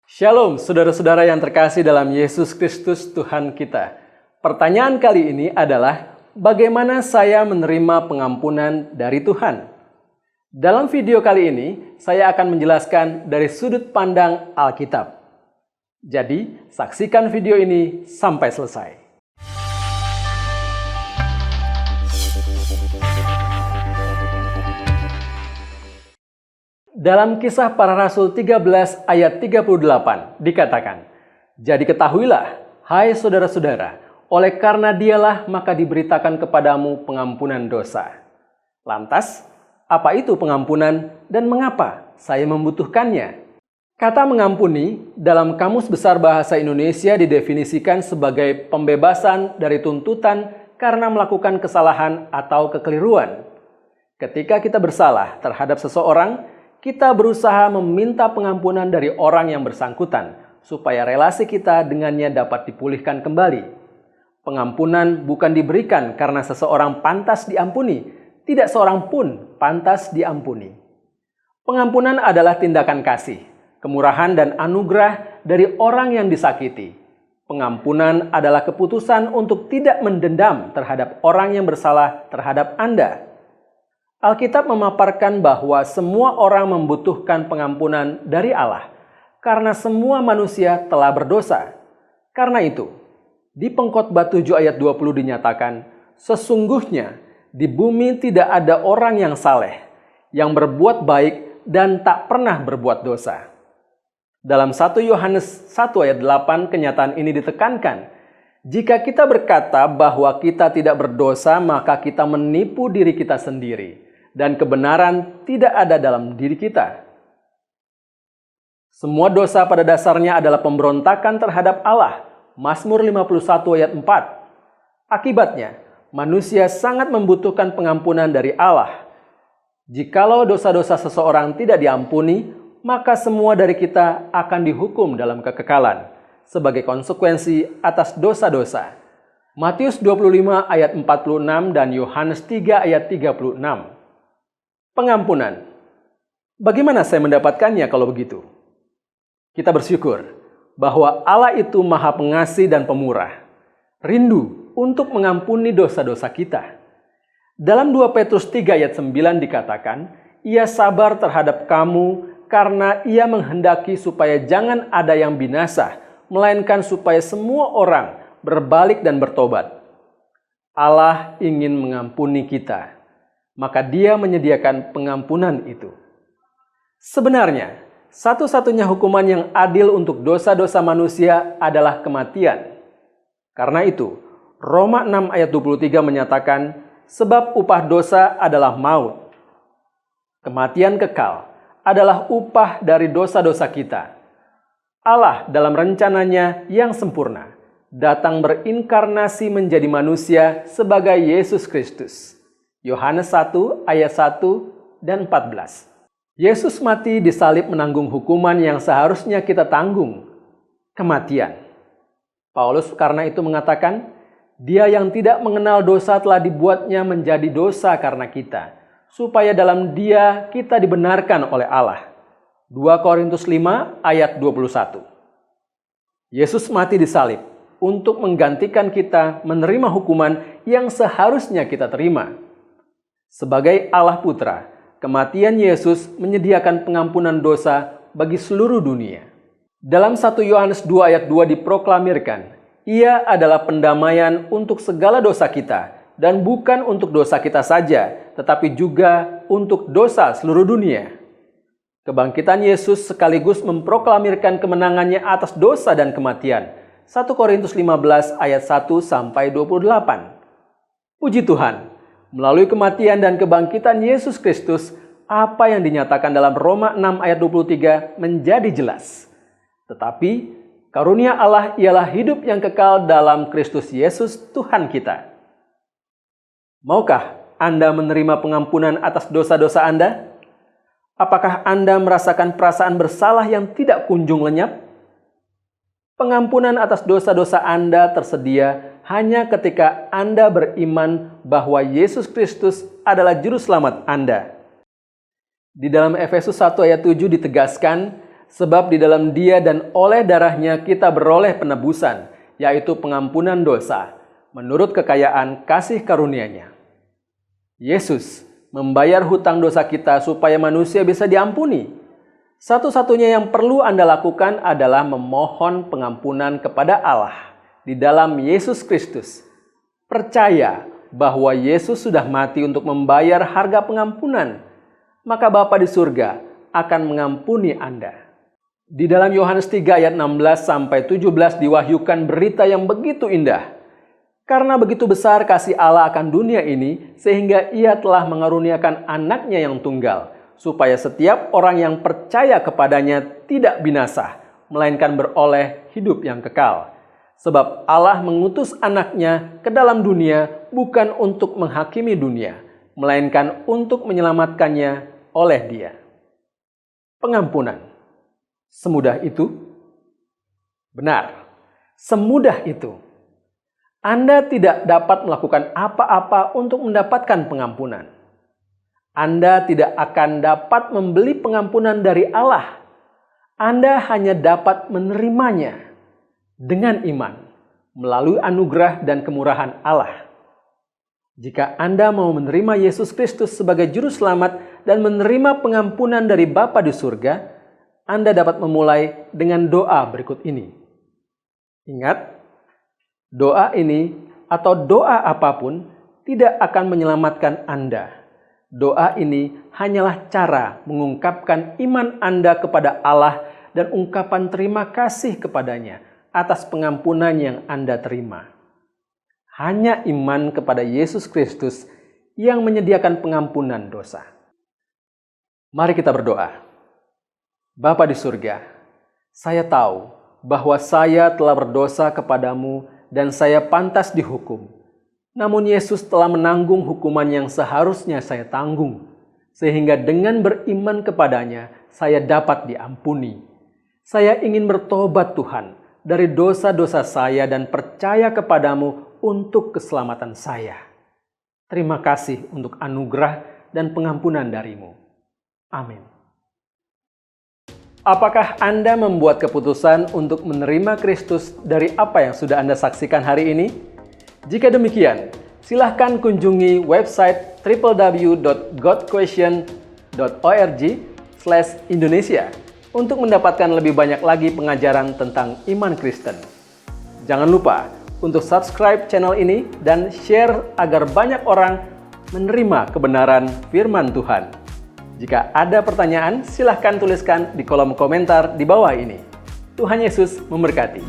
Shalom, saudara-saudara yang terkasih dalam Yesus Kristus Tuhan kita. Pertanyaan kali ini adalah, bagaimana saya menerima pengampunan dari Tuhan? Dalam video kali ini, saya akan menjelaskan dari sudut pandang Alkitab. Jadi, saksikan video ini sampai selesai. Dalam Kisah Para Rasul 13 ayat 38 dikatakan, "Jadi ketahuilah, hai saudara-saudara, oleh karena dialah maka diberitakan kepadamu pengampunan dosa." Lantas, apa itu pengampunan dan mengapa saya membutuhkannya? Kata mengampuni dalam Kamus Besar Bahasa Indonesia didefinisikan sebagai pembebasan dari tuntutan karena melakukan kesalahan atau kekeliruan. Ketika kita bersalah terhadap seseorang, kita berusaha meminta pengampunan dari orang yang bersangkutan supaya relasi kita dengannya dapat dipulihkan kembali. Pengampunan bukan diberikan karena seseorang pantas diampuni, tidak seorang pun pantas diampuni. Pengampunan adalah tindakan kasih, kemurahan dan anugerah dari orang yang disakiti. Pengampunan adalah keputusan untuk tidak mendendam terhadap orang yang bersalah terhadap Anda. Alkitab memaparkan bahwa semua orang membutuhkan pengampunan dari Allah karena semua manusia telah berdosa. Karena itu, di Pengkhotbah 7 ayat 20 dinyatakan, "Sesungguhnya di bumi tidak ada orang yang saleh, yang berbuat baik dan tak pernah berbuat dosa." Dalam 1 Yohanes 1 ayat 8 kenyataan ini ditekankan, jika kita berkata bahwa kita tidak berdosa, maka kita menipu diri kita sendiri. Dan kebenaran tidak ada dalam diri kita. Semua dosa pada dasarnya adalah pemberontakan terhadap Allah. Mazmur 51 ayat 4. Akibatnya, manusia sangat membutuhkan pengampunan dari Allah. Jikalau dosa-dosa seseorang tidak diampuni, maka semua dari kita akan dihukum dalam kekekalan sebagai konsekuensi atas dosa-dosa. Matius 25 ayat 46 dan Yohanes 3 ayat 36. Pengampunan. Bagaimana saya mendapatkannya kalau begitu? Kita bersyukur bahwa Allah itu Maha Pengasih dan Pemurah, rindu untuk mengampuni dosa-dosa kita. Dalam 2 Petrus 3 ayat 9 dikatakan, "Ia sabar terhadap kamu karena Ia menghendaki supaya jangan ada yang binasa, melainkan supaya semua orang berbalik dan bertobat." Allah ingin mengampuni kita, maka Dia menyediakan pengampunan itu. Sebenarnya, satu-satunya hukuman yang adil untuk dosa-dosa manusia adalah kematian. Karena itu, Roma 6 ayat 23 menyatakan, "Sebab upah dosa adalah maut." Kematian kekal adalah upah dari dosa-dosa kita. Allah dalam rencananya yang sempurna datang berinkarnasi menjadi manusia sebagai Yesus Kristus. Yohanes 1 ayat 1 dan 14. Yesus mati disalib menanggung hukuman yang seharusnya kita tanggung, kematian. Paulus karena itu mengatakan, "Dia yang tidak mengenal dosa telah dibuatnya menjadi dosa karena kita, supaya dalam Dia kita dibenarkan oleh Allah." 2 Korintus 5 ayat 21. Yesus mati disalib untuk menggantikan kita menerima hukuman yang seharusnya kita terima. Sebagai Allah Putra, kematian Yesus menyediakan pengampunan dosa bagi seluruh dunia. Dalam 1 Yohanes 2 ayat 2 diproklamirkan, Ia adalah pendamaian untuk segala dosa kita, dan bukan untuk dosa kita saja, tetapi juga untuk dosa seluruh dunia. Kebangkitan Yesus sekaligus memproklamirkan kemenangannya atas dosa dan kematian. 1 Korintus 15 ayat 1 sampai 28. Puji Tuhan! Melalui kematian dan kebangkitan Yesus Kristus, apa yang dinyatakan dalam Roma 6 ayat 23 menjadi jelas. Tetapi, karunia Allah ialah hidup yang kekal dalam Kristus Yesus Tuhan kita. Maukah Anda menerima pengampunan atas dosa-dosa Anda? Apakah Anda merasakan perasaan bersalah yang tidak kunjung lenyap? Pengampunan atas dosa-dosa Anda tersedia hanya ketika Anda beriman bahwa Yesus Kristus adalah Juru Selamat Anda. Di dalam Efesus 1 ayat 7 ditegaskan, sebab di dalam Dia dan oleh darah-Nya kita beroleh penebusan, yaitu pengampunan dosa, menurut kekayaan kasih karunia-Nya. Yesus membayar hutang dosa kita supaya manusia bisa diampuni. Satu-satunya yang perlu Anda lakukan adalah memohon pengampunan kepada Allah di dalam Yesus Kristus. Percaya bahwa Yesus sudah mati untuk membayar harga pengampunan, maka Bapa di surga akan mengampuni Anda. Di dalam Yohanes 3 ayat 16-17 diwahyukan berita yang begitu indah. Karena begitu besar kasih Allah akan dunia ini, sehingga Ia telah mengaruniakan anaknya yang tunggal, supaya setiap orang yang percaya kepadanya tidak binasa, melainkan beroleh hidup yang kekal. Sebab Allah mengutus anaknya ke dalam dunia bukan untuk menghakimi dunia, melainkan untuk menyelamatkannya oleh Dia. Pengampunan. Semudah itu? Benar, semudah itu. Anda tidak dapat melakukan apa-apa untuk mendapatkan pengampunan. Anda tidak akan dapat membeli pengampunan dari Allah. Anda hanya dapat menerimanya dengan iman melalui anugerah dan kemurahan Allah. Jika Anda mau menerima Yesus Kristus sebagai juru selamat dan menerima pengampunan dari Bapa di surga, Anda dapat memulai dengan doa berikut ini. Ingat, doa ini atau doa apapun tidak akan menyelamatkan Anda. Doa ini hanyalah cara mengungkapkan iman Anda kepada Allah dan ungkapan terima kasih kepadanya atas pengampunan yang Anda terima. Hanya iman kepada Yesus Kristus yang menyediakan pengampunan dosa. Mari kita berdoa. Bapa di surga, saya tahu bahwa saya telah berdosa kepadamu dan saya pantas dihukum. Namun Yesus telah menanggung hukuman yang seharusnya saya tanggung, sehingga dengan beriman kepadanya, saya dapat diampuni. Saya ingin bertobat Tuhan dari dosa-dosa saya dan percaya kepadamu untuk keselamatan saya. Terima kasih untuk anugerah dan pengampunan darimu. Amin. Apakah Anda membuat keputusan untuk menerima Kristus dari apa yang sudah Anda saksikan hari ini? Jika demikian, silahkan kunjungi website www.godquestion.org/Indonesia untuk mendapatkan lebih banyak lagi pengajaran tentang iman Kristen. Jangan lupa untuk subscribe channel ini dan share agar banyak orang menerima kebenaran firman Tuhan. Jika ada pertanyaan, silahkan tuliskan di kolom komentar di bawah ini. Tuhan Yesus memberkati.